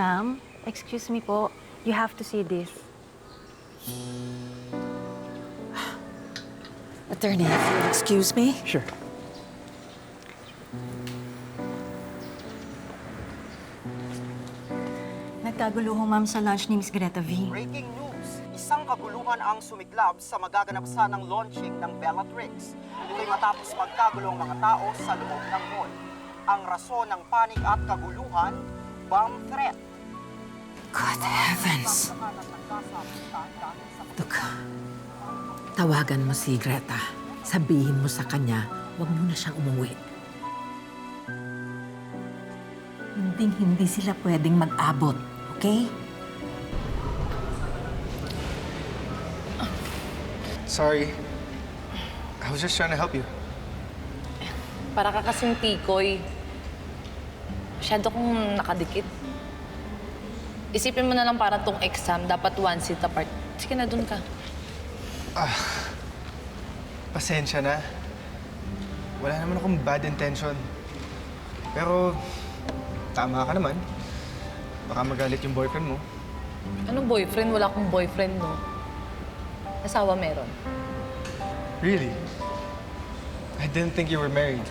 Ma'am, excuse me po. You have to see this. Attorney, if you'll excuse me. Sure. Nagkagulo ho, ma'am, sa lunch ni Miss Greta V. Breaking news! Isang kaguluhan ang sumiklab sa magaganap sanang launching ng Bellatrix. Ito'y matapos magkagulo ang mga tao sa loob ng mall. Ang rason ng panik at kaguluhan, bomb threat. Good heavens. Look, tawagan mo si Greta. Sabihin mo sa kanya, huwag muna siyang umuwi. Hindi sila pwedeng mag-abot, okay? Sorry. I was just trying to help you. Para ka kasing tikoy. Masyado kong nakadikit. Isipin mo na lang para tong exam, dapat one seat apart. Sige na, dun ka. Pasensya na. Wala naman akong bad intention. Pero, tama ka naman. Baka magalit yung boyfriend mo. Anong boyfriend? Wala akong boyfriend, no? Asawa meron. Really? I didn't think you were married.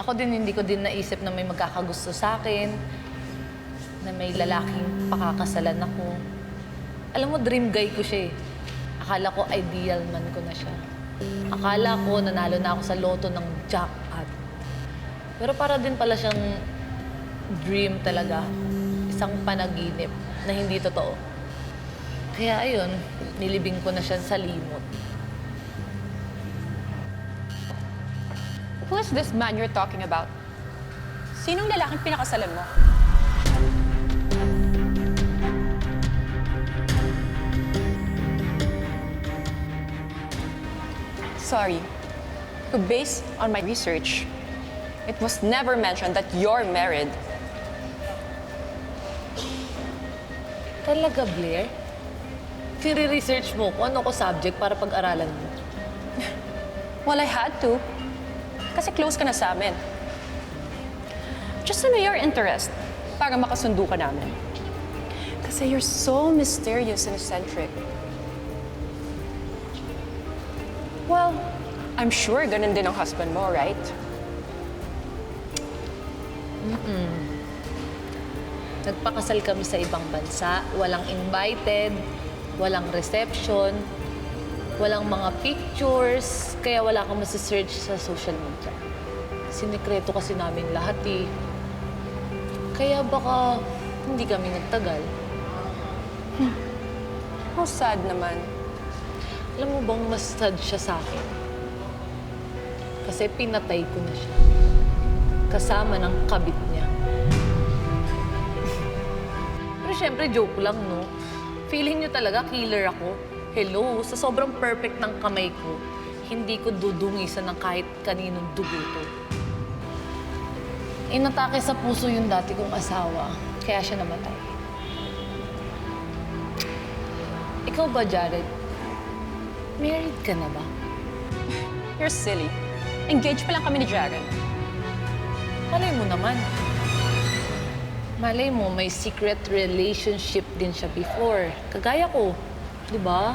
Ako din, hindi ko din naisip na may magkakagusto sa akin, na may lalaking pakakasalan ako. Alam mo, dream guy ko siya eh. Akala ko ideal man ko na siya. Akala ko nanalo na ako sa loto ng jackpot. Pero para din pala siyang dream talaga. Isang panaginip na hindi totoo. Kaya ayun, nilibing ko na siya sa limot. Who is this man you're talking about? Sinong lalaking pinakasalan mo? Sorry, but based on my research, it was never mentioned that you're married. Talaga, Blair? Kini-research mo kung ano ko subject para pag-aralan mo. Well, I had to. Kasi close ka na sa amin. Just to know your interest, para makasundo ka namin. Kasi you're so mysterious and eccentric. Well, I'm sure ganun din ang husband mo, right? Nagpakasal kami sa ibang bansa, walang invited, walang reception, walang mga pictures, kaya wala kang masisearch sa social media. Sinikreto kasi namin lahat eh. Kaya baka hindi kami nagtagal. How sad naman. Alam mo bang mas sad siya sa akin? Kasi pinatay ko na siya. Kasama ng kabit niya. Pero syempre, joke lang, no? Feeling niyo talaga killer ako? Hello, sa sobrang perfect ng kamay ko, hindi ko dudungisan ng kahit kaninong dugo to. Inatake sa puso yung dati kong asawa, kaya siya namatay. Ikaw ba, Jared? Married ka na ba? You're silly. Engaged pa lang kami ni Jared. Malay mo naman. Malay mo, may secret relationship din siya before. Kagaya ko, di ba?